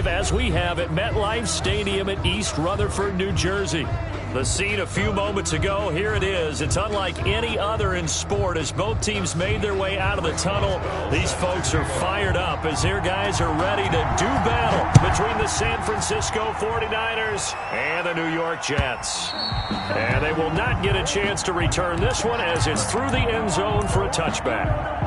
live as we have at MetLife Stadium at East Rutherford, New Jersey. The scene a few moments ago, here it is. It's unlike any other in sport as both teams made their way out of the tunnel. These folks are fired up as their guys are ready to do battle between the San Francisco 49ers and the New York Jets. And they will not get a chance to return this one as it's through the end zone for a touchback.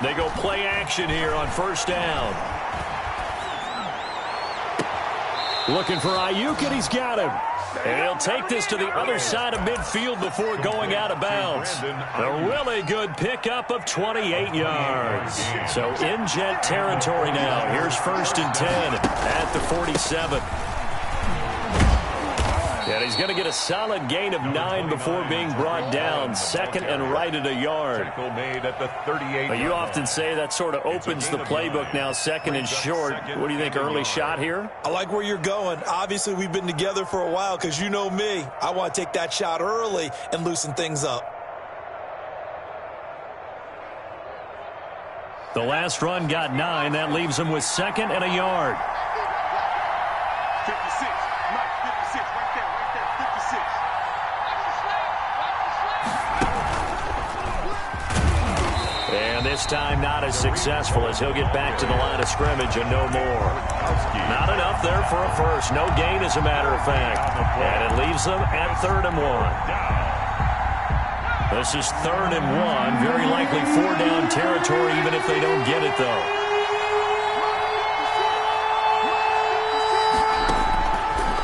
They go play action here on first down. Looking for Ayuk, and he's got him. And he'll take this to the other side of midfield before going out of bounds. A really good pickup of 28 yards. So in Jet territory now. Here's first and 10 at the 47. And he's going to get a solid gain of 9 before being brought down. Second and right at a yard. But you often say that sort of opens the playbook now, second and short. What do you think, early shot here? I like where you're going. Obviously, we've been together for a while because you know me. I want to take that shot early and loosen things up. The last run got 9. That leaves him with second and a yard. This time not as successful as he'll get back to the line of scrimmage and no more. Not enough there for a first. No gain, as a matter of fact. And it leaves them at 3rd and 1. This is 3rd and 1. Very likely 4-down territory even if they don't get it, though.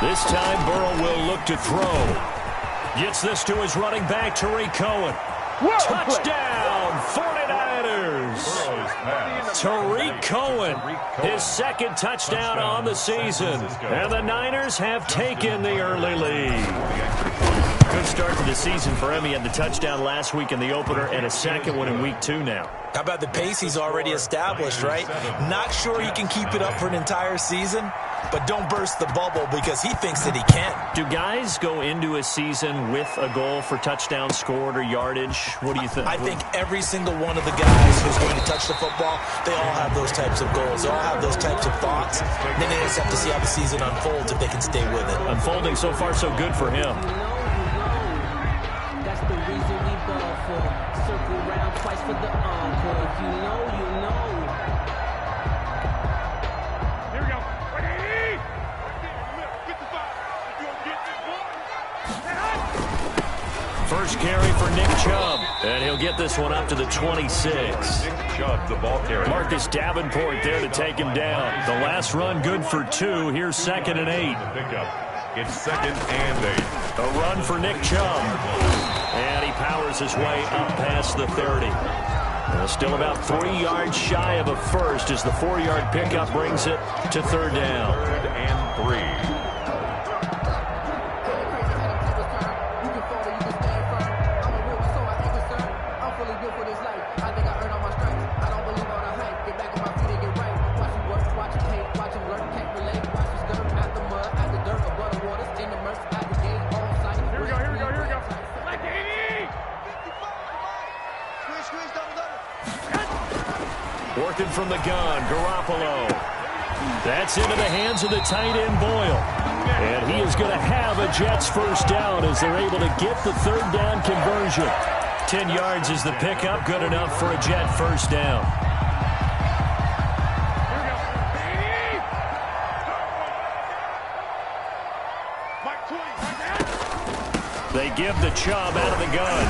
This time Burrow will look to throw. Gets this to his running back, Tariq Cohen. Touchdown, 49ers. Tariq Cohen, his second touchdown on the season. And the Niners have taken the early lead. Good start to the season for him. He had the touchdown last week in the opener and a second one in week 2 now. How about the pace he's already established, right? Not sure he can keep it up for an entire season, but don't burst the bubble because he thinks that he can. Do guys go into a season with a goal for touchdowns scored or yardage? What do you think? I think every single one of the guys who's going to touch the football, they all have those types of goals. They all have those types of thoughts. Then they just have to see how the season unfolds if they can stay with it. Unfolding so far so good for him. That's the reason we ball for. Circle round twice for the encore. If you know, you know. Here we go. First carry for Nick Chubb, and he'll get this one up to the 26. Nick Chubb, the ball carrier. Marcus Davenport there to take him down. The last run good for 2. Here's 2nd and 8. It's 2nd and 8. A run for Nick Chubb, and he powers his way up past the 30. Still about 3 yards shy of a first as the 4-yard pickup brings it to 3rd down. 3rd and 3. Working from the gun, Garoppolo. That's into the hands of the tight end, Boyle. And he is going to have a Jets first down as they're able to get the 3rd down conversion. 10 yards is the pickup, good enough for a Jet first down. They give the Chubb out of the gun.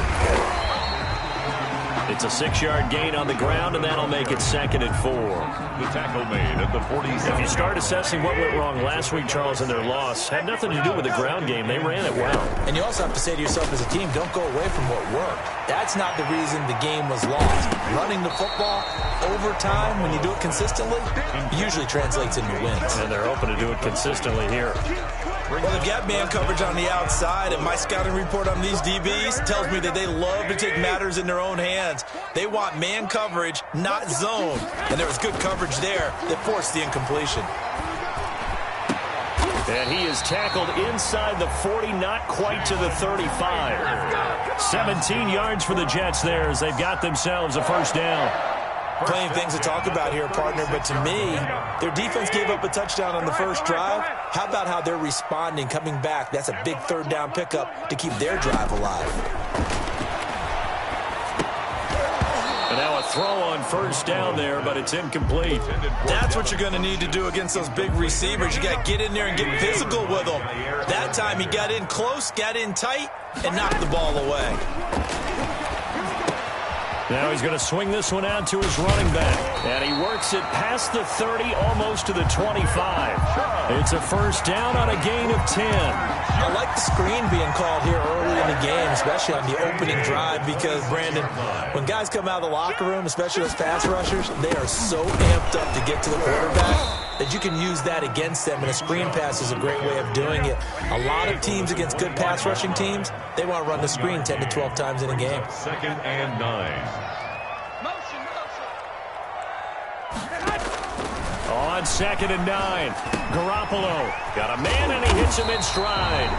It's a 6-yard gain on the ground, and that'll make it 2nd and 4. The tackle made at the 47. If you start assessing what went wrong last week, Charles, in their loss, had nothing to do with the ground game. They ran it well. And you also have to say to yourself as a team, don't go away from what worked. That's not the reason the game was lost. Running the football over time, when you do it consistently, usually translates into wins. And they're hoping to do it consistently here. Well, they've got man coverage on the outside, and my scouting report on these DBs tells me that they love to take matters in their own hands. They want man coverage, not zone. And there was good coverage there that forced the incompletion. And he is tackled inside the 40, not quite to the 35. 17 yards for the Jets there as they've got themselves a first down. Plenty of things to talk about here, partner, but to me, their defense gave up a touchdown on the first drive. How about how they're responding, coming back? That's a big third down pickup to keep their drive alive. And now a throw on first down there, but it's incomplete. That's what you're going to need to do against those big receivers. You got to get in there and get physical with them. That time he got in close, got in tight, and knocked the ball away. Now he's going to swing this one out to his running back. And he works it past the 30, almost to the 25. It's a first down on a gain of 10. I like the screen being called here early in the game, especially on the opening drive, because, Brandon, when guys come out of the locker room, especially those pass rushers, they are so amped up to get to the quarterback that you can use that against them, and a screen pass is a great way of doing it. A lot of teams against good pass rushing teams, they want to run the screen 10 to 12 times in a game. 2nd and 9. On 2nd and 9, Garoppolo got a man and he hits him in stride.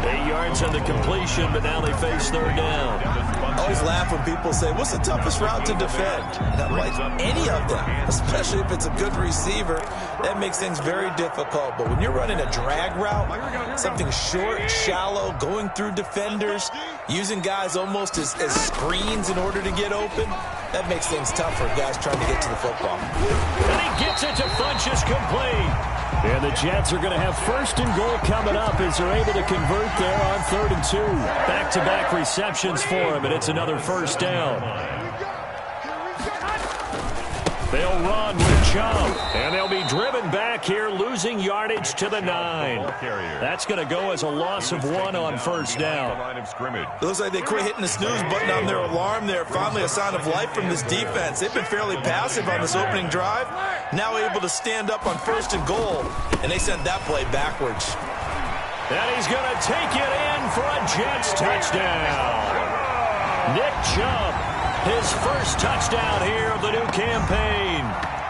8 yards on the completion, but now they face third down. I always laugh when people say, what's the toughest route to defend? And I'm like, any of them, especially if it's a good receiver. That makes things very difficult. But when you're running a drag route, something short, shallow, going through defenders, using guys almost as screens in order to get open, that makes things tough for guys trying to get to the football. And he gets it to Funchess complete. And the Jets are going to have 1st and goal coming up as they're able to convert there on 3rd and 2. Back-to-back receptions for him, and it's another first down. They'll run with Chubb, and they'll be driven back here, losing yardage to the 9. That's going to go as a loss of 1 on first down. It looks like they quit hitting the snooze button on their alarm there. Finally a sign of life from this defense. They've been fairly passive on this opening drive. Now able to stand up on 1st and goal, and they sent that play backwards. And he's going to take it in for a Jets touchdown. Nick Chubb, his first touchdown here of the new campaign.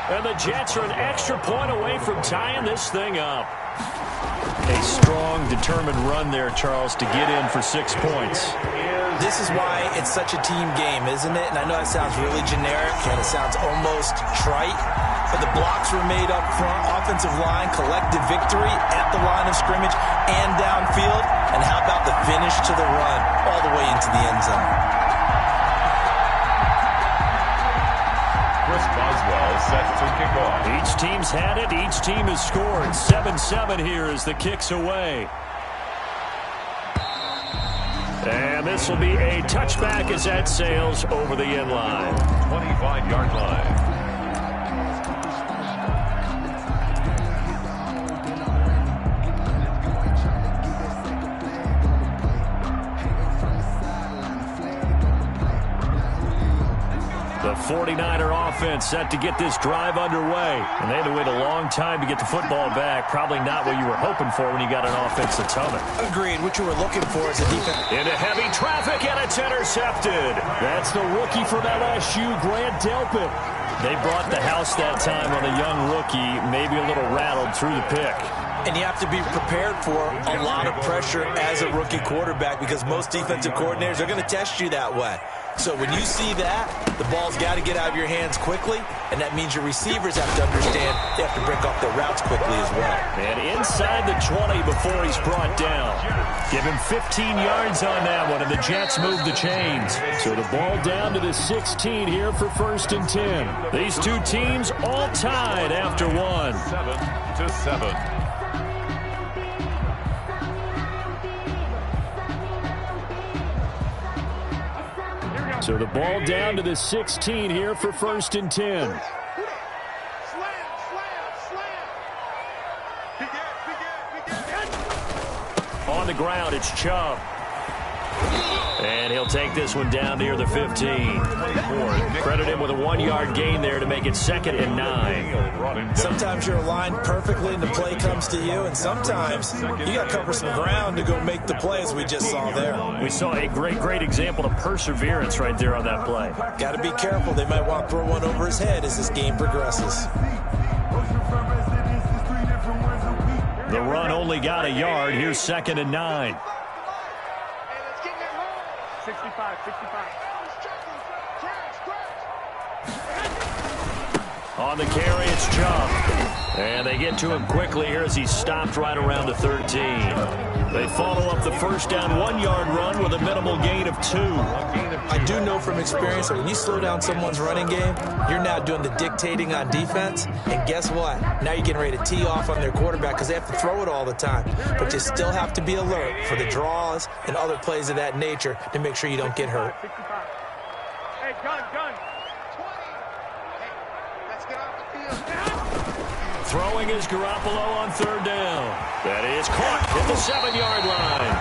And the Jets are an extra point away from tying this thing up. A strong, determined run there, Charles, to get in for 6 points. This is why it's such a team game, isn't it? And I know that sounds really generic, and it sounds almost trite, but the blocks were made up front, offensive line, collective victory at the line of scrimmage and downfield. And how about the finish to the run all the way into the end zone? Chris Boswell set to kick off. Each team's had it. Each team has scored. 7-7 here as the kick's away. And this will be a touchback as that sails over the end line. 25-yard line. The 49er offense set to get this drive underway. And they had to wait a long time to get the football back. Probably not what you were hoping for when you got an offense that's humming. Agreed. What you were looking for is a defense. Into heavy traffic, and it's intercepted. That's the rookie from LSU, Grant Delpit. They brought the house that time on a young rookie, maybe a little rattled through the pick. And you have to be prepared for a lot of pressure as a rookie quarterback, because most defensive coordinators are going to test you that way. So when you see that, the ball's got to get out of your hands quickly, and that means your receivers have to understand they have to break off their routes quickly as well. And inside the 20 before he's brought down. Give him 15 yards on that one, and the Jets move the chains. So the ball down to the 16 here for 1st and 10. These two teams all tied after one. 7-7. So the ball down to the 16 here for 1st and 10. On the ground, it's Chubb. And he'll take this one down near the 15. Credit him with a 1-yard gain there to make it 2nd and 9. Sometimes you're aligned perfectly and the play comes to you, and sometimes you got to cover some ground to go make the play, as we just saw there. We saw a great example of perseverance right there on that play. Got to be careful. They might want to throw one over his head as this game progresses. The run only got a yard. Here's 2nd and 9. 65. On the carry, it's Chubb. And they get to him quickly here as he stopped right around the 13. They follow up the first down 1-yard run with a minimal gain of 2. I do know from experience that when you slow down someone's running game, you're now doing the dictating on defense. And guess what? Now you're getting ready to tee off on their quarterback because they have to throw it all the time. But you still have to be alert for the draws and other plays of that nature to make sure you don't get hurt. 65. Hey, gun. Throwing is Garoppolo on 3rd down. That is caught at the 7-yard line.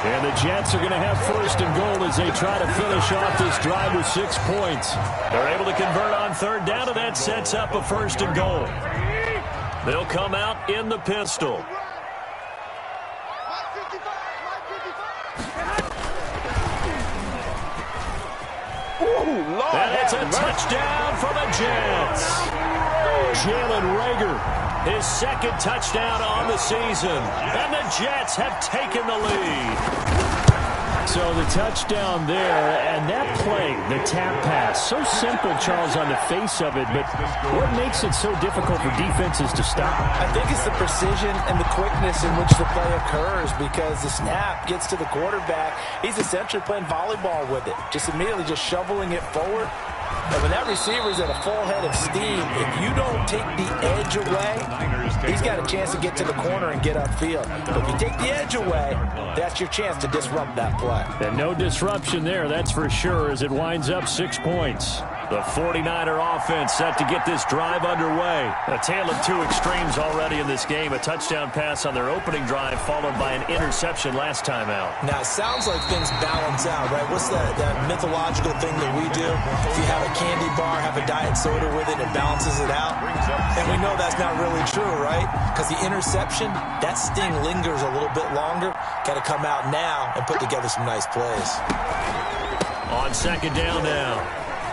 And the Jets are going to have 1st and goal as they try to finish off this drive with 6 points. They're able to convert on 3rd down, and that sets up a 1st and goal. They'll come out in the pistol. And it's a touchdown for the Jets. Jalen Reagor, his 2nd touchdown on the season. And the Jets have taken the lead. So the touchdown there, and that play, the tap pass, so simple, Charles, on the face of it, but what makes it so difficult for defenses to stop? I think it's the precision and the quickness in which the play occurs, because the snap gets to the quarterback. He's essentially playing volleyball with it, just immediately just shoveling it forward. And when that receiver's at a full head of steam, if you don't take the edge away, he's got a chance to get to the corner and get upfield. But if you take the edge away, that's your chance to disrupt that play. And no disruption there, that's for sure, as it winds up 6 points. The 49er offense set to get this drive underway. A tale of 2 extremes already in this game. A touchdown pass on their opening drive, followed by an interception last time out. Now, it sounds like things balance out, right? What's that mythological thing that we do? If you have a candy bar, have a diet soda with it, it balances it out. And we know that's not really true, right? Because the interception, that sting lingers a little bit longer. Got to come out now and put together some nice plays. On 2nd down now,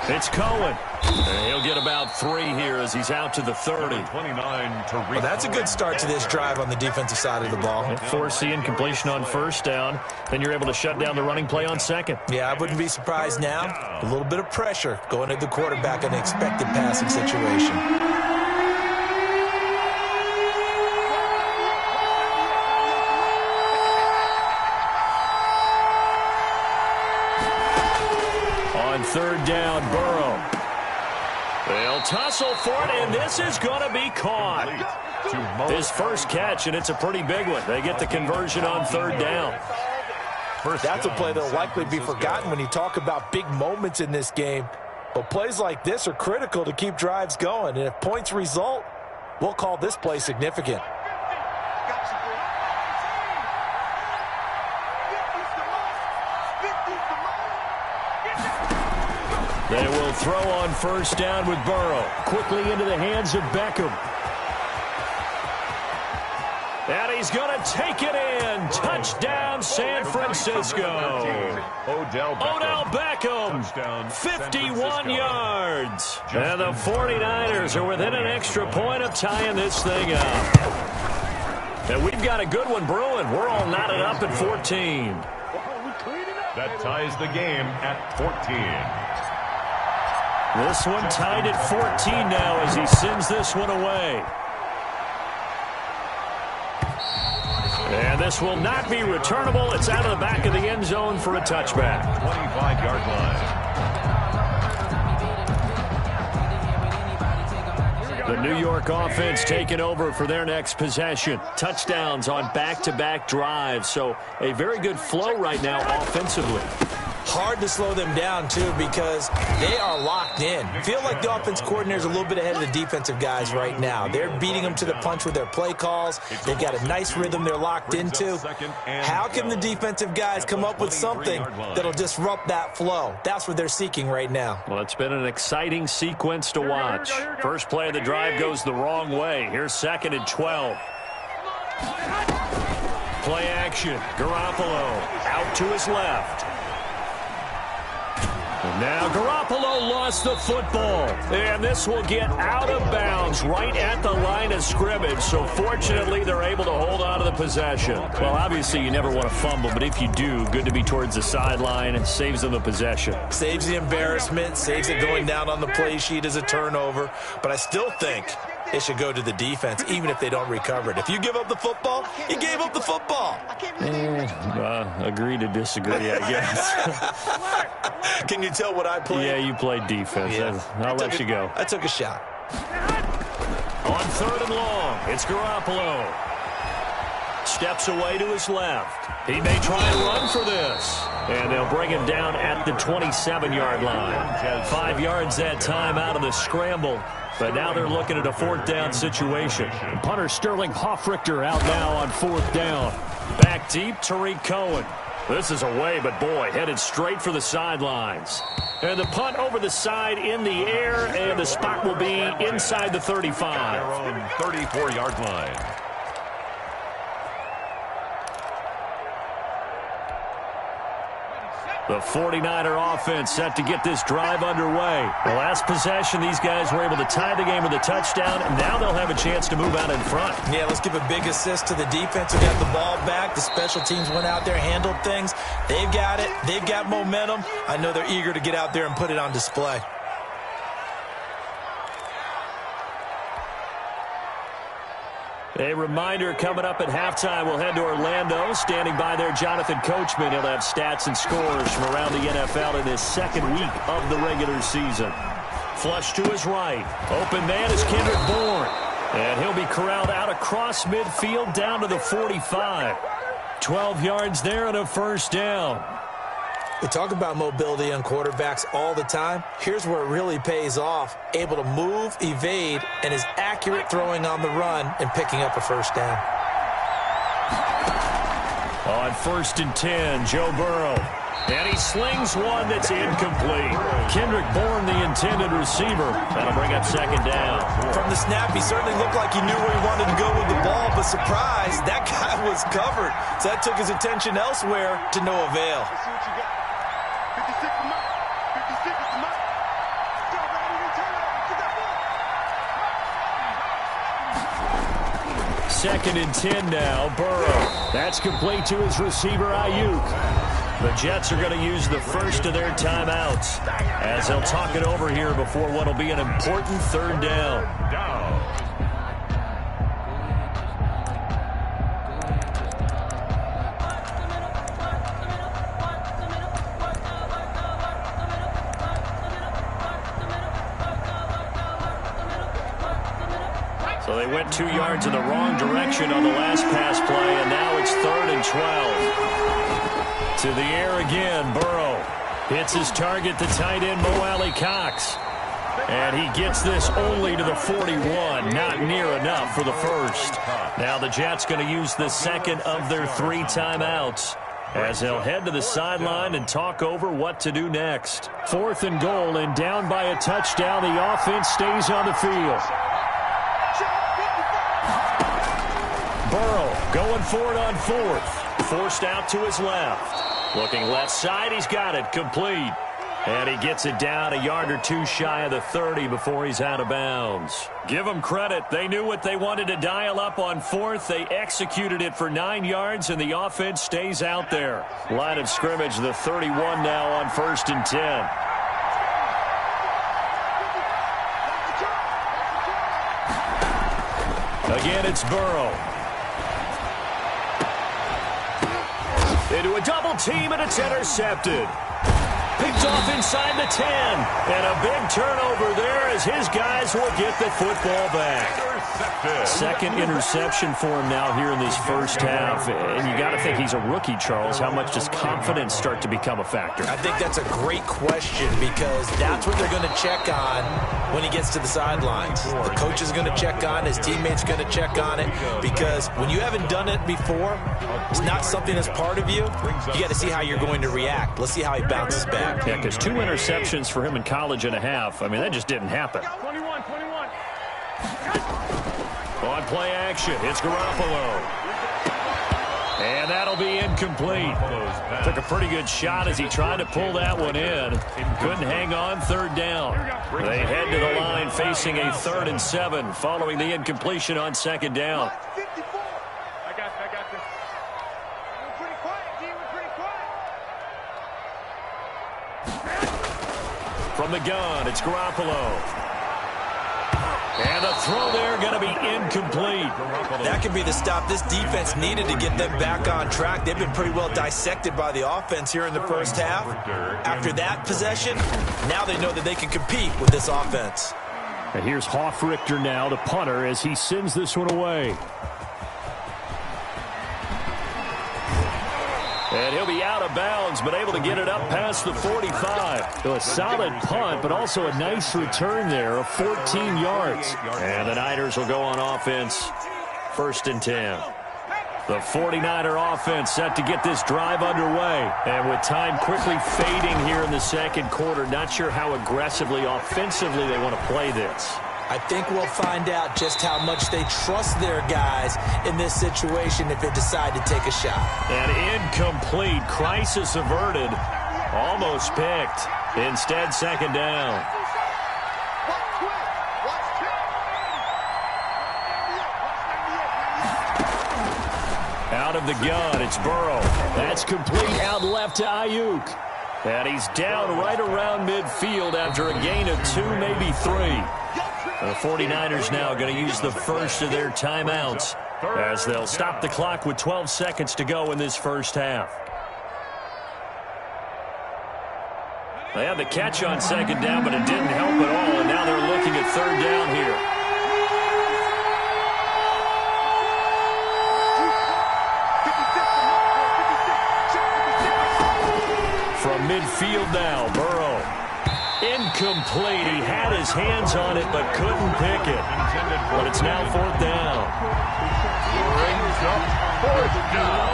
it's Cohen. And he'll get about 3 here as he's out to the 30. Well, that's a good start to this drive on the defensive side of the ball. Force the incompletion on 1st down. Then you're able to shut down the running play on 2nd. Yeah, I wouldn't be surprised now. A little bit of pressure going at the quarterback in an expected passing situation. On 3rd down, Burrow. They'll tussle for it, and this is going to be caught. His first catch, and it's a pretty big one. They get the conversion on 3rd down. That's a play that'll likely be forgotten when you talk about big moments in this game. But plays like this are critical to keep drives going. And if points result, we'll call this play significant. They will throw on 1st down with Burrow. Quickly into the hands of Beckham. And he's going to take it in. Touchdown, San Francisco. Odell Beckham, 51 yards. And the 49ers are within an extra point of tying this thing up. And we've got a good one brewing. We're all knotted up at 14. That ties the game at 14. This one tied at 14 now as he sends this one away. And this will not be returnable. It's out of the back of the end zone for a touchback. 25-yard line. The New York offense taking over for their next possession. Touchdowns on back-to-back drives. So a very good flow right now offensively. Hard to slow them down, too, because they are locked in. Feel like the offense coordinator is a little bit ahead of the defensive guys right now. They're beating them to the punch with their play calls. They've got a nice rhythm they're locked into. How can the defensive guys come up with something that'll disrupt that flow? That's what they're seeking right now. Well, it's been an exciting sequence to watch. First play of the drive goes the wrong way. Here's 2nd and 12. Play action. Garoppolo out to his left. And now Garoppolo lost the football. And this will get out of bounds right at the line of scrimmage. So fortunately, they're able to hold on to the possession. Well, obviously, you never want to fumble, but if you do, good to be towards the sideline and saves them the possession. Saves the embarrassment, saves it going down on the play sheet as a turnover. But I still think it should go to the defense, even if they don't recover it. If you give up the football, you gave up the football. Agree to disagree, I guess. Can you tell what I played? Yeah, you played defense. Yeah. I'll let you go. I took a shot. On 3rd and long, it's Garoppolo. Steps away to his left. He may try and run for this. And they'll bring him down at the 27-yard line. 5 yards that time out of the scramble. But now they're looking at a 4th down situation. Punter Sterling Hoffrichter out now on 4th down. Back deep, Tariq Cohen. This is away, but boy, headed straight for the sidelines. And the punt over the side in the air, and the spot will be inside the 35. Their own 34-yard line. The 49er offense set to get this drive underway. The last possession, these guys were able to tie the game with a touchdown, and now they'll have a chance to move out in front. Yeah, let's give a big assist to the defense who got the ball back. The special teams went out there, handled things. They've got it. They've got momentum. I know they're eager to get out there and put it on display. A reminder coming up at halftime, we'll head to Orlando. Standing by there, Jonathan Coachman. He'll have stats and scores from around the NFL in his 2nd week of the regular season. Flush to his right. Open man is Kendrick Bourne. And he'll be corralled out across midfield down to the 45. 12 yards there and a 1st down. We talk about mobility on quarterbacks all the time. Here's where it really pays off. Able to move, evade, and is accurate throwing on the run and picking up a 1st down. On 1st and 10, Joe Burrow. And he slings one that's incomplete. Kendrick Bourne, the intended receiver. That'll bring up 2nd down. From the snap, he certainly looked like he knew where he wanted to go with the ball, but surprise, that guy was covered. So that took his attention elsewhere to no avail. 2nd and 10 now, Burrow. That's complete to his receiver, Ayuk. The Jets are going to use the first of their timeouts as they'll talk it over here before what will be an important 3rd down. So they went 2 yards in the wrong direction on the last pass play, and now it's 3rd and 12. To the air again, Burrow hits his target, the tight end, Mo Alley-Cox. And he gets this only to the 41, not near enough for the 1st. Now the Jets going to use the 2nd of their 3 timeouts as they'll head to the sideline and talk over what to do next. 4th and goal, and down by a touchdown, the offense stays on the field. Burrow going for it on 4th. Forced out to his left. Looking left side, he's got it complete. And he gets it down a yard or 2 shy of the 30 before he's out of bounds. Give them credit. They knew what they wanted to dial up on 4th. They executed it for 9 yards, and the offense stays out there. Line of scrimmage, the 31 now on 1st and 10. Again, it's Burrow. Into a double team, and it's intercepted. Picked off inside the 10. And a big turnover there as his guys will get the football back. Second interception for him now here in this first half. And you got to think he's a rookie, Charles. How much does confidence start to become a factor? I think that's a great question because that's what they're going to check on when he gets to the sidelines. The coach is going to check on, his teammates going to check on it, because when you haven't done it before, it's not something that's part of you. You got to see how you're going to react. Let's see how he bounces back. Yeah, because 2 interceptions for him in college and a half. I mean, that just didn't happen. 21. On play action, it's Garoppolo. And that'll be incomplete. Took a pretty good shot as he tried to pull that one in. Couldn't hang on, third down. They head to the line facing a 3rd and 7 following the incompletion on second down. I got this. We're pretty quiet, D. We're pretty quiet. From the gun, it's Garoppolo. And the throw there going to be incomplete. That could be the stop this defense needed to get them back on track. They've been pretty well dissected by the offense here in the first half. After that possession, now they know that they can compete with this offense. And here's Hoffrichter now, the punter, as he sends this one away. And he'll be out of bounds, but able to get it up past the 45. So a solid punt, but also a nice return there of 14 yards. And the Niners will go on offense, 1st and 10. The 49er offense set to get this drive underway. And with time quickly fading here in the second quarter, not sure how aggressively, offensively they want to play this. I think we'll find out just how much they trust their guys in this situation if they decide to take a shot. And incomplete. Crisis averted. Almost picked. Instead, second down. Out of the gun, it's Burrow. That's complete out left to Ayuk. And he's down right around midfield after a gain of 2, maybe 3. The 49ers now going to use the first of their timeouts as they'll stop the clock with 12 seconds to go in this first half. They had the catch on second down, but it didn't help at all, and now they're looking at third down here. From midfield now, Burrow. Incomplete. He had his hands on it but couldn't pick it. But it's now 4th down. Brings up 4th down.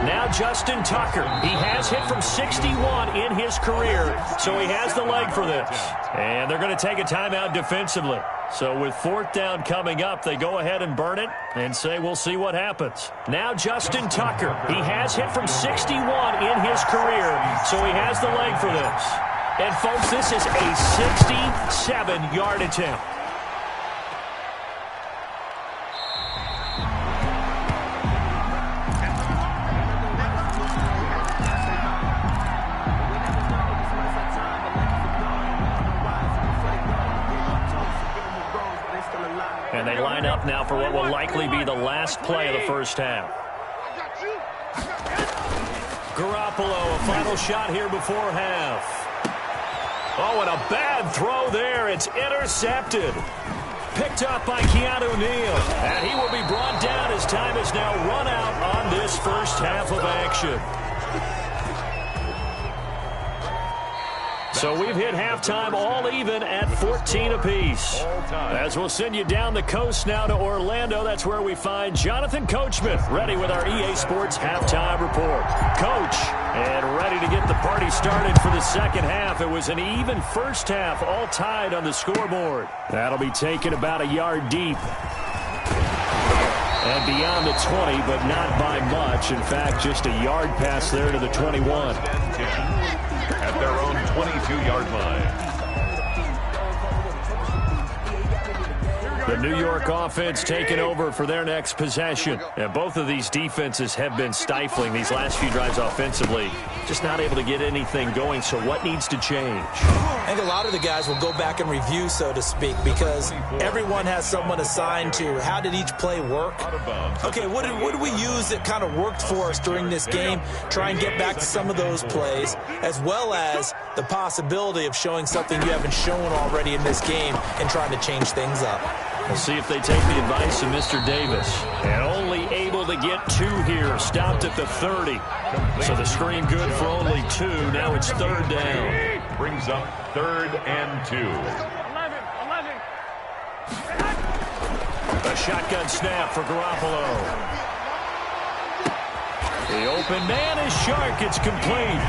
Now Justin Tucker. He has hit from 61 in his career, so he has the leg for this. And they're going to take a timeout defensively. So with 4th down coming up, they go ahead and burn it and say we'll see what happens. Now Justin Tucker. He has hit from 61 in his career, so he has the leg for this. And folks, this is a 67-yard attempt. And they line up now for what will likely be the last play of the first half. Garoppolo, a final shot here before half. Oh, and a bad throw there. It's intercepted. Picked up by Keanu Neal. And he will be brought down as time is now run out on this first half of action. So we've hit halftime all even at 14 apiece. As we'll send you down the coast now to Orlando, that's where we find Jonathan Coachman, ready with our EA Sports halftime report. Coach, and ready to get the party started for the second half. It was an even first half, all tied on the scoreboard. That'll be taken about a yard deep. And beyond the 20, but not by much. In fact, just a yard pass there to the 21. At their own 22-yard line. The New York offense taking over for their next possession. And both of these defenses have been stifling these last few drives offensively. Just not able to get anything going, so what needs to change? I think a lot of the guys will go back and review, so to speak, because everyone has someone assigned to how did each play work. Okay, what did we use that kind of worked for us during this game? Try and get back to some of those plays, as well as the possibility of showing something you haven't shown already in this game and trying to change things up. We'll see if they take the advice of Mr. Davis. And only able to get 2 here. Stopped at the 30. So the screen good for only 2. Now it's 3rd down. Brings up 3rd and 2. 11. A shotgun snap for Garoppolo. The open man is Shark. It's complete.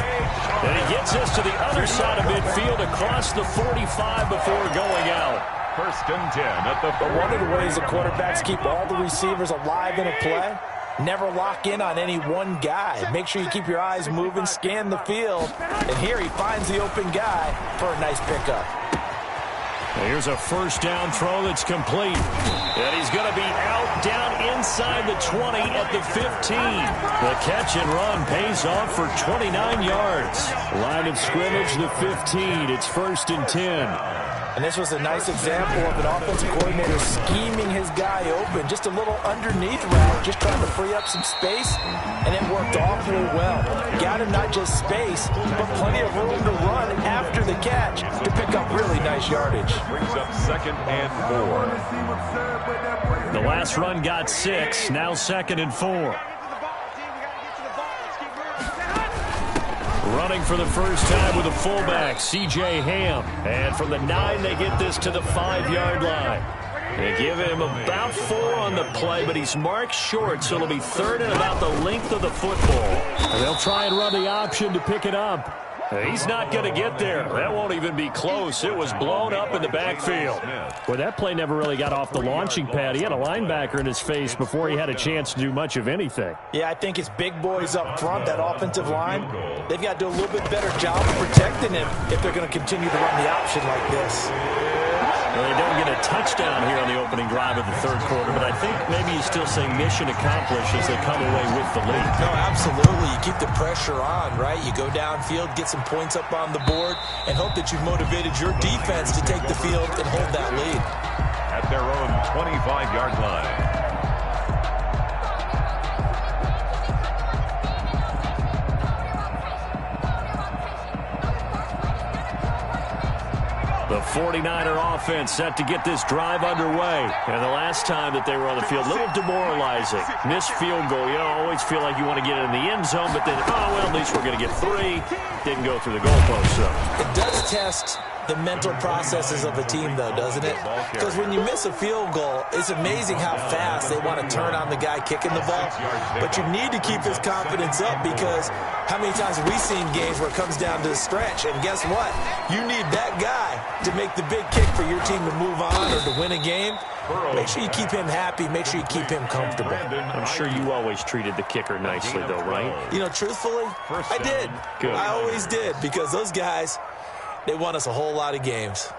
And he gets us to the other side of midfield across the 45 before going out. 1st and 10 at the 40. But one of the ways the quarterbacks keep all the receivers alive in a play, never lock in on any one guy. Make sure you keep your eyes moving, scan the field. And here he finds the open guy for a nice pickup. Here's a 1st down throw that's complete. And he's going to be out down inside the 20 at the 15. The catch and run pays off for 29 yards. Line of scrimmage, the 15. It's 1st and 10. And this was a nice example of an offensive coordinator scheming his guy open. Just a little underneath route, just trying to free up some space, and it worked awfully well. Got him not just space, but plenty of room to run after the catch to pick up really nice yardage. Brings up 2nd and 4. The last run got 6, now 2nd and 4. Running for the first time with a fullback, C.J. Ham. And from the 9, they get this to the 5-yard line. They give him about 4 on the play, but he's marked short, so it'll be 3rd and about the length of the football. And they'll try and run the option to pick it up. He's not going to get there. That won't even be close. It was blown up in the backfield. Well, that play never really got off the launching pad. He had a linebacker in his face before he had a chance to do much of anything. Yeah, I think it's big boys up front, that offensive line. They've got to do a little bit better job of protecting him if they're going to continue to run the option like this. Well, they don't get a touchdown here on the opening drive of the 3rd quarter, but I think maybe you still say mission accomplished as they come away with the lead. No, absolutely. You keep the pressure on, right? You go downfield, get some points up on the board, and hope that you've motivated your defense to take the field and hold that lead. At their own 25-yard line. The 49er offense set to get this drive underway. And the last time that they were on the field, a little demoralizing. Missed field goal. You always feel like you want to get it in the end zone, but then, oh, well, at least we're going to get 3. Didn't go through the goalpost, though. It does test the mental processes of a team, though, doesn't it? Because when you miss a field goal, it's amazing how fast they want to turn on the guy kicking the ball. But you need to keep his confidence up, because how many times have we seen games where it comes down to the stretch? And guess what? You need that guy to make the big kick for your team to move on or to win a game. Make sure you keep him happy. Make sure you keep him comfortable. I'm sure you always treated the kicker nicely, though, right? You know, truthfully, I did. Good. I always did, because those guys, they won us a whole lot of games.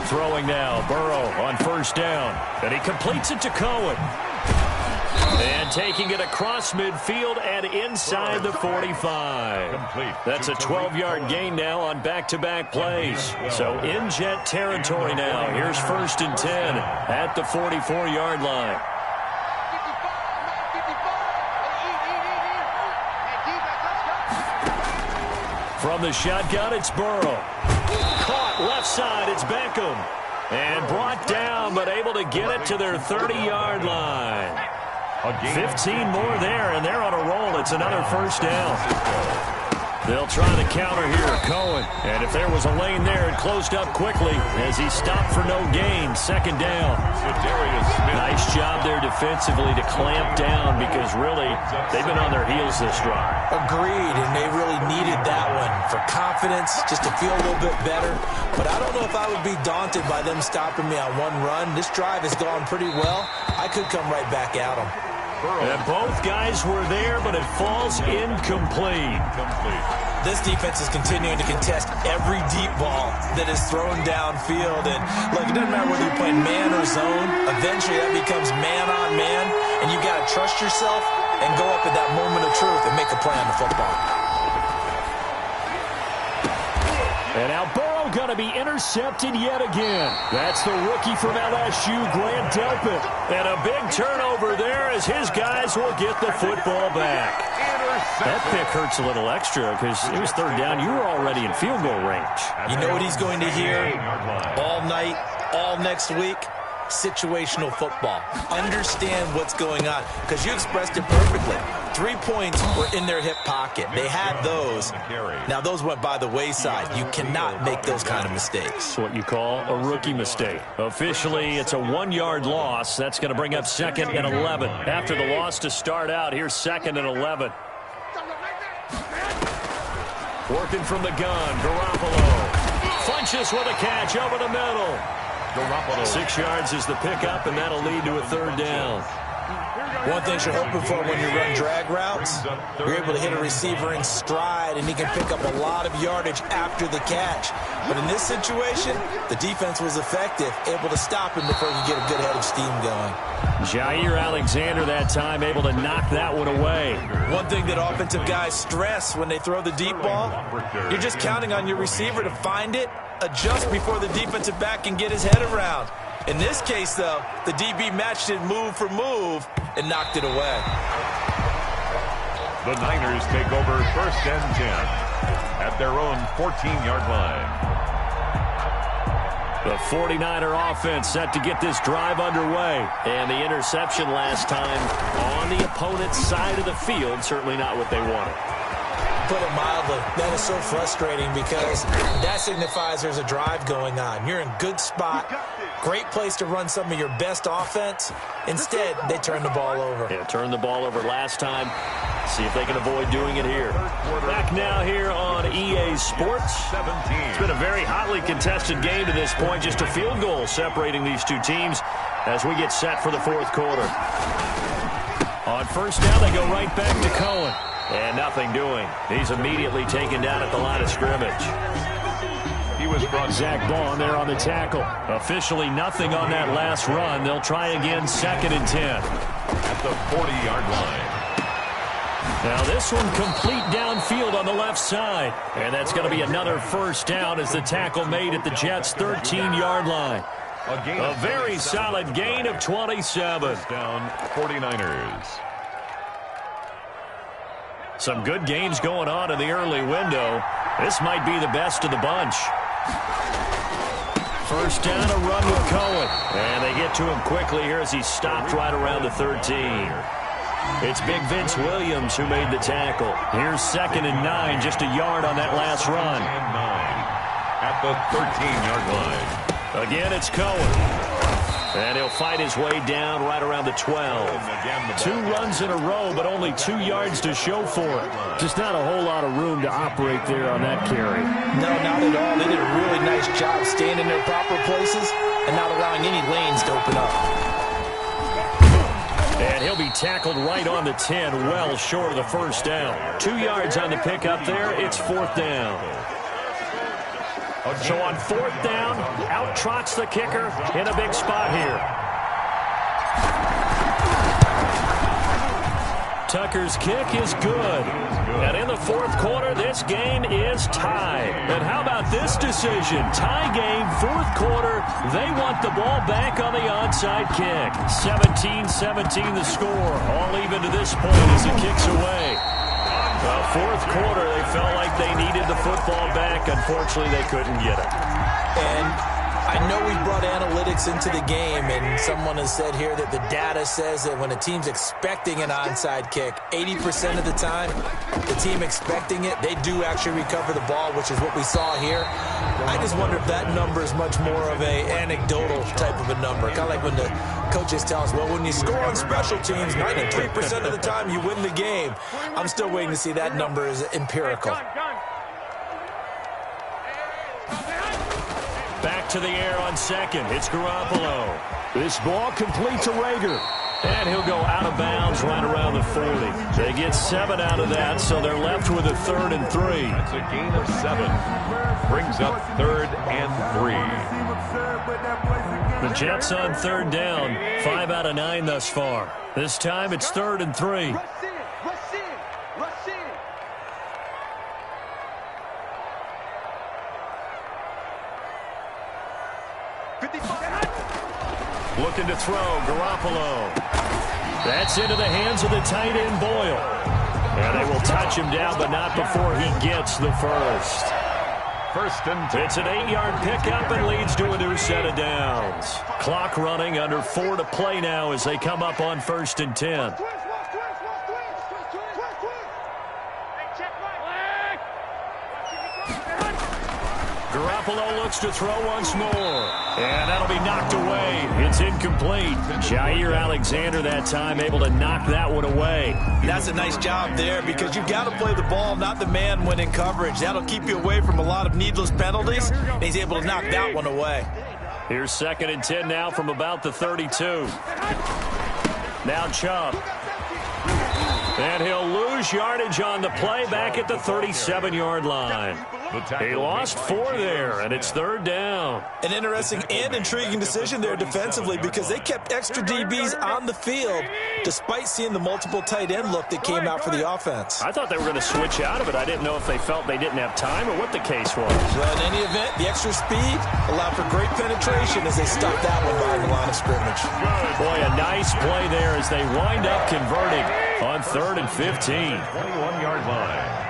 Throwing now, Burrow on 1st down. And he completes it to Cohen. And taking it across midfield and inside the 45. That's a 12-yard gain now on back-to-back plays. So in jet territory now. Here's 1st and 10 at the 44-yard line. From the shotgun, it's Burrow. Caught left side, it's Beckham. And brought down, but able to get it to their 30-yard line. 15 more there, and they're on a roll. It's another 1st down. They'll try to counter here, Cohen. And if there was a lane there, it closed up quickly as he stopped for no gain. 2nd down. Nice job there defensively to clamp down, because really they've been on their heels this drive. Agreed, and they really needed that one for confidence, just to feel a little bit better. But I don't know if I would be daunted by them stopping me on one run. This drive has gone pretty well. I could come right back at them. And both guys were there, but it falls incomplete. This defense is continuing to contest every deep ball that is thrown downfield. And look, it doesn't matter whether you're playing man or zone. Eventually that becomes man on man, and you got to trust yourself and go up at that moment of truth and make a play on the football. And now Burrow going to be intercepted yet again. That's the rookie from LSU, Grant Delpit. And a big turnover there as his guys will get the football back. That pick hurts a little extra because it was third down. You were already in field goal range. You know what he's going to hear all night, all next week? Situational football. Understand what's going on, because you expressed it perfectly. 3 points were in their hip pocket. They had those. Now, those went by the wayside. You cannot make those kind of mistakes. It's what you call a rookie mistake. Officially, it's a 1-yard loss. That's going to bring up 2nd and 11. After the loss to start out, here's 2nd and 11. Working from the gun, Garoppolo. Funches with a catch over the middle. 6 yards is the pickup, and that'll lead to a third down. One thing you're hoping for when you run drag routes, you're able to hit a receiver in stride, and he can pick up a lot of yardage after the catch. But in this situation, the defense was effective, able to stop him before he could get a good head of steam going. Jair Alexander that time able to knock that one away. One thing that offensive guys stress when they throw the deep ball, you're just counting on your receiver to find it, adjust before the defensive back can get his head around. In this case, though, the DB matched it move for move and knocked it away. The Niners take over 1st and 10 at their own 14-yard line. The 49er offense set to get this drive underway. And the interception last time on the opponent's side of the field, certainly not what they wanted. Put it mildly, that is so frustrating because that signifies there's a drive going on. You're in good spot, great place to run some of your best offense. Instead, they turn the ball over. Yeah, turned the ball over last time. See if they can avoid doing it here. Back now here on EA Sports. It's been a very hotly contested game to this point. Just a field goal separating these two teams as we get set for the 4th quarter. On 1st down, they go right back to Cohen. And nothing doing. He's immediately taken down at the line of scrimmage. He was brought Zach Bond there on the tackle. Officially nothing on that last run. They'll try again 2nd and 10. at the 40-yard line. Now this one complete downfield on the left side. And that's going to be another 1st down as the tackle made at the Jets' 13-yard line. A very solid gain of 27. Down 49ers. Some good games going on in the early window. This might be the best of the bunch. 1st down, a run with Cohen. And they get to him quickly here as he stopped right around the 13. It's Big Vince Williams who made the tackle. Here's 2nd and 9, just a yard on that last run. And 9 at the 13-yard line. Again, it's Cohen. And he'll fight his way down right around the 12. 2 runs in a row, but only 2 yards to show for it. Just not a whole lot of room to operate there on that carry. No, not at all. They did a really nice job staying in their proper places and not allowing any lanes to open up. And he'll be tackled right on the 10, well short of the 1st down. 2 yards on the pickup there. It's 4th down. So on 4th down, out trots the kicker in a big spot here. Tucker's kick is good. And in the 4th quarter, this game is tied. And how about this decision? Tie game, 4th quarter. They want the ball back on the onside kick. 17-17 the score. All even to this point as it kicks away. 4th quarter, they felt like they needed the football back. Unfortunately, they couldn't get it. And I know we brought analytics into the game, and someone has said here that the data says that when a team's expecting an onside kick, 80% of the time, the team expecting it, they do actually recover the ball, which is what we saw here. I just wonder if that number is much more of a anecdotal type of a number. Kind of like when the coaches tell us, well, when you score on special teams, 93% of the time you win the game. I'm still waiting to see that number is empirical. Back to the air on second. It's Garoppolo. This ball complete to Rager. And he'll go out of bounds right around the 40. They get 7 out of that, so they're left with a 3rd and 3. That's a gain of 7. Brings up 3rd and 3. The Jets on 3rd down. 5 out of 9 thus far. This time it's 3rd and 3. Looking to throw, Garoppolo. That's into the hands of the tight end, Boyle. And they will touch him down, but not before he gets the first. 1st and 10. It's an 8-yard pickup and leads to a new set of downs. Clock running, under 4 to play now as they come up on 1st and 10. Garoppolo looks to throw once more. And that'll be knocked away. It's incomplete. Jair Alexander that time able to knock that one away. That's a nice job there because you've got to play the ball, not the man when in coverage. That'll keep you away from a lot of needless penalties. And he's able to knock that one away. Here's 2nd and 10 now from about the 32. Now Chubb. And he'll lose yardage on the play back at the 37-yard line. He lost 4 there, and it's 3rd down. An interesting and intriguing decision there defensively because they kept extra DBs on the field despite seeing the multiple tight end look that came out for the offense. I thought they were going to switch out of it. I didn't know if they felt they didn't have time or what the case was. Well, in any event, the extra speed allowed for great penetration as they stuffed that one behind the line of scrimmage. Boy, a nice play there as they wind up converting on 3rd and 15. 21-yard line.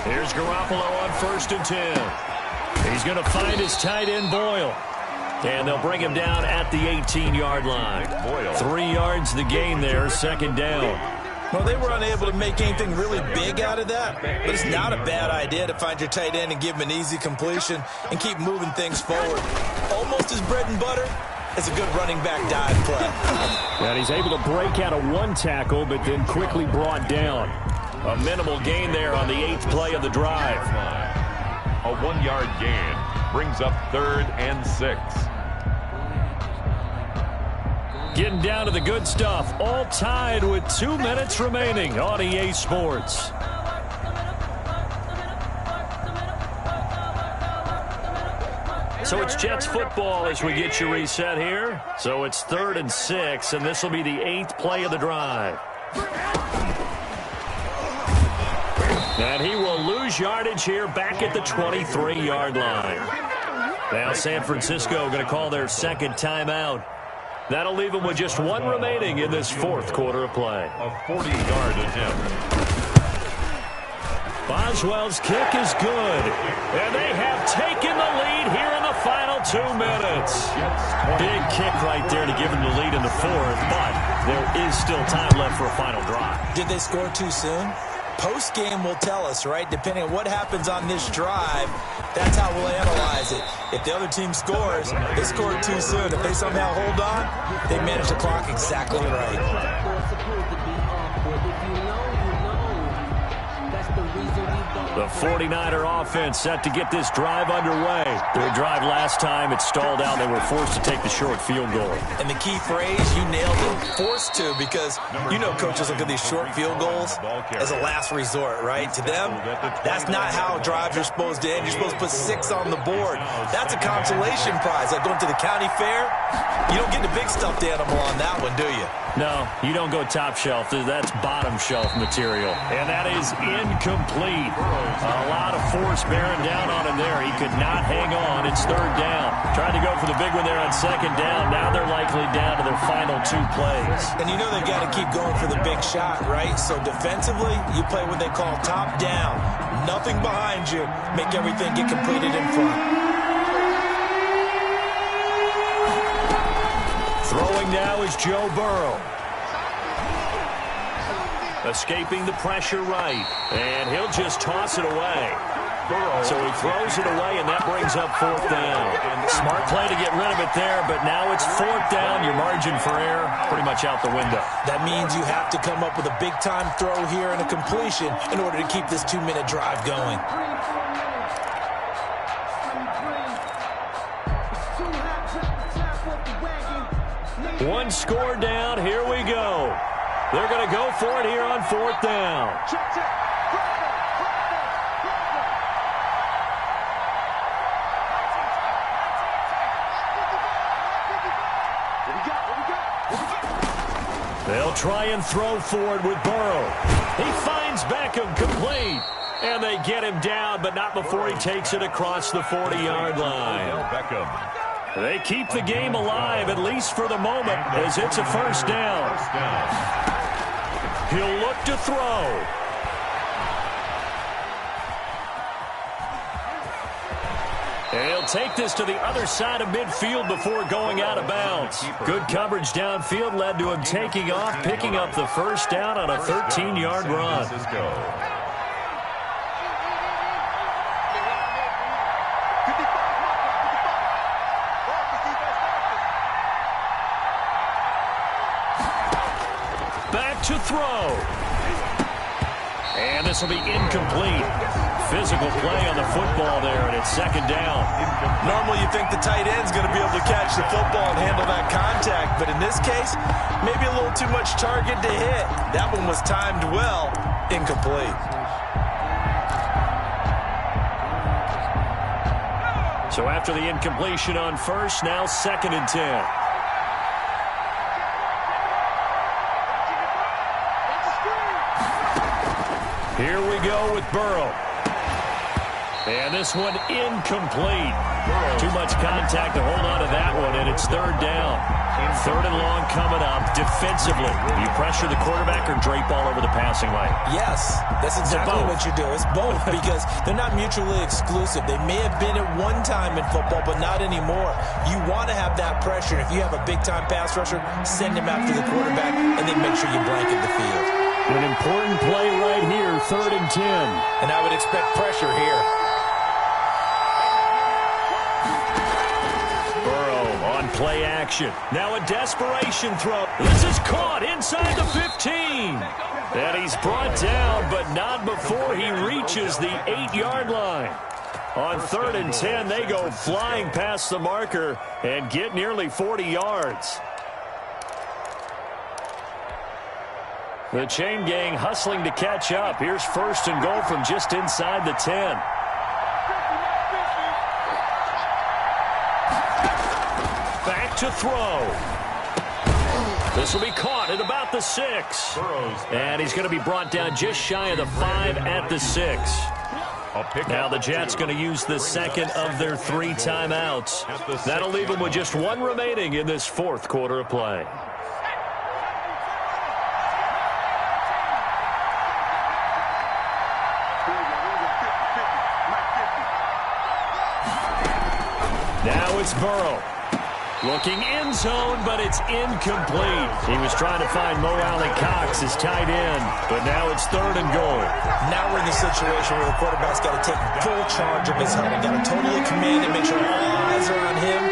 Here's Garoppolo on 1st and 10. He's going to find his tight end, Boyle. And they'll bring him down at the 18-yard line. Boyle. 3 yards the gain there, 2nd down. Well, they were unable to make anything really big out of that, but it's not a bad idea to find your tight end and give him an easy completion and keep moving things forward. Almost his bread and butter. It's a good running back dive play. And he's able to break out of 1 tackle, but then quickly brought down. A minimal gain there on the 8th play of the drive. A 1-yard gain brings up 3rd and 6. Getting down to the good stuff. All tied with 2 minutes remaining on EA Sports. So it's Jets football as we get you reset here. So it's 3rd and 6, and this will be the 8th play of the drive. And he will lose yardage here back at the 23-yard line. Now San Francisco going to call their 2nd timeout. That'll leave them with just 1 remaining in this 4th quarter of play. A 40-yard attempt. Boswell's kick is good. And they have taken the lead here in the final 2 minutes. Big kick right there to give them the lead in the 4th, but there is still time left for a final drive. Did they score too soon? Post-game will tell us, right? Depending on what happens on this drive, that's how we'll analyze it. If the other team scores, they scored too soon. If they somehow hold on, they manage the clock exactly right. The 49er offense set to get this drive underway. Their drive last time, it stalled out. They were forced to take the short field goal. And the key phrase, you nailed it, forced to, because you know coaches look at these short field goals as a last resort, right? To them, that's not how drives are supposed to end. You're supposed to put 6 on the board. That's a consolation prize. Like going to the county fair, you don't get the big stuffed animal on that one, do you? No, you don't go top shelf. That's bottom shelf material. And that is incomplete. A lot of force bearing down on him there. He could not hang on. It's 3rd down. Tried to go for the big one there on 2nd down. Now they're likely down to their final 2 plays. And you know they've got to keep going for the big shot, right? So defensively, you play what they call top down. Nothing behind you. Make everything get completed in front. Throwing now is Joe Burrow. Escaping the pressure right. And he'll just toss it away. So he throws it away, and that brings up 4th down. Smart play to get rid of it there, but now it's 4th down. Your margin for error pretty much out the window. That means you have to come up with a big-time throw here and a completion in order to keep this 2-minute drive going. One score down. Here we go. They're going to go for it here on 4th down. They'll try and throw forward with Burrow. He finds Beckham complete. And they get him down, but not before he takes it across the 40-yard line. They keep the game alive, at least for the moment, as it's a first down. He'll look to throw. And he'll take this to the other side of midfield before going out of bounds. Good coverage downfield led to him taking off, picking up the first down on a 13-yard run. Back to throw. And this will be incomplete. Physical play on the football there, and it's 2nd down. Normally you think the tight end's going to be able to catch the football and handle that contact, but in this case, maybe a little too much target to hit. That one was timed well, incomplete. So after the incompletion on first, now 2nd and 10. Here we go with Burrow. And this one incomplete. Too much contact to hold on to that one, and it's 3rd down. 3rd and long coming up. Defensively, do you pressure the quarterback or drape all over the passing lane? Yes, that's exactly what you do. It's both because they're not mutually exclusive. They may have been at one time in football, but not anymore. You want to have that pressure. If you have a big-time pass rusher, send him after the quarterback, and then make sure you blanket the field. An important play right here, 3rd and 10. And I would expect pressure here. Play action. Now a desperation throw. This is caught inside the 15. And he's brought down, but not before he reaches the 8-yard line. On 3rd and 10, they go flying past the marker and get nearly 40 yards. The chain gang hustling to catch up. Here's 1st and goal from just inside the 10. To throw. This will be caught at about the 6. And he's going to be brought down just shy of the 5 at the 6. Now the Jets going to use the 2nd of their 3 timeouts. That'll leave them with just 1 remaining in this 4th quarter of play. Now it's Burrow. Looking end zone, but it's incomplete. He was trying to find Mo Alley-Cox, his tight end, but now it's 3rd and goal. Now we're in the situation where the quarterback's got to take full charge of his huddle. Got to totally command and make sure all eyes are on him.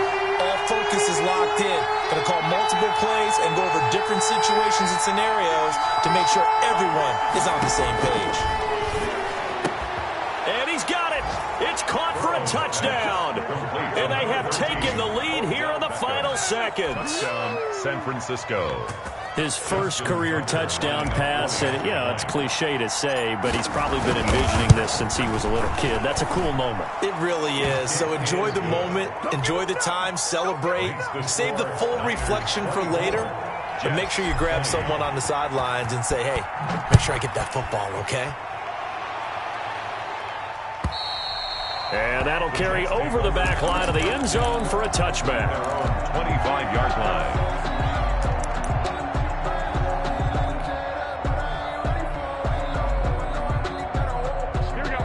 All focus is locked in. Going to call multiple plays and go over different situations and scenarios to make sure everyone is on the same page. And he's got it. It's caught for a touchdown. And they have taken the lead here in the final seconds. San Francisco. His first career touchdown pass, and you know, it's cliche to say, but he's probably been envisioning this since he was a little kid. That's a cool moment. It really is. So enjoy the moment, enjoy the time, celebrate, save the full reflection for later, but make sure you grab someone on the sidelines and say, hey, make sure I get that football, okay? And that'll carry over the back line of the end zone for a touchback. 25-yard line.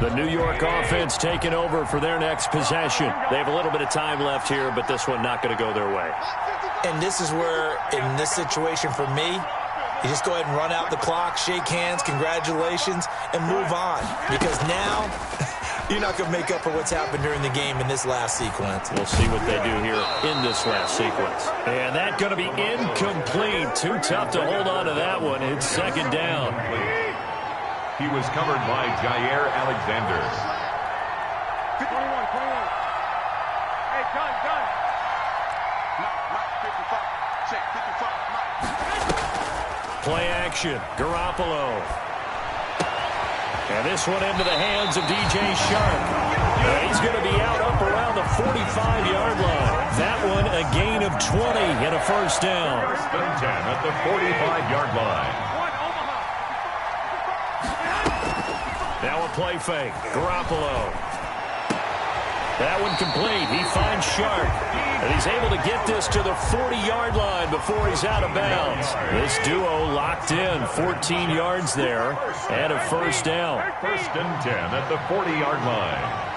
The New York offense taking over for their next possession. They have a little bit of time left here, but this one not going to go their way. And this is where, in this situation for me, you just go ahead and run out the clock, shake hands, congratulations, and move on. Because now, you're not going to make up for what's happened during the game in this last sequence. We'll see what they do here in this last sequence. And that's going to be incomplete. Too tough to hold on to that one. It's 2nd down. He was covered by Jair Alexander. 21. Hey, John. Play action. Garoppolo. And this one into the hands of DJ Shark. And he's going to be out up around the 45-yard line. That one a gain of 20 and a first down. First and 10 at the 45-yard line. Now a play fake. Garoppolo. That one complete. He finds Shark. And he's able to get this to the 40-yard line before he's out of bounds. This duo locked in. 14 yards there and a first down. First and 10 at the 40-yard line.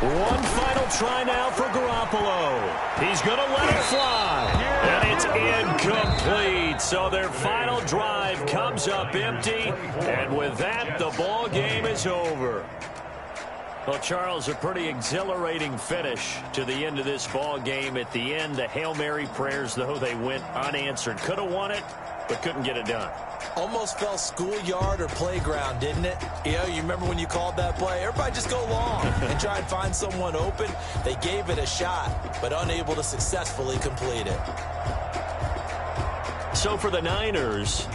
One final try now for Garoppolo. He's going to let it fly. And it's incomplete. So their final drive comes up empty. And with that, the ball game is over. Well, Charles, a pretty exhilarating finish to the end of this ball game. At the end, the Hail Mary prayers, though, they went unanswered. Could have won it, but couldn't get it done. Almost felt schoolyard or playground, didn't it? You know, you remember when you called that play? Everybody just go long and try and find someone open. They gave it a shot, but unable to successfully complete it. So for the Niners,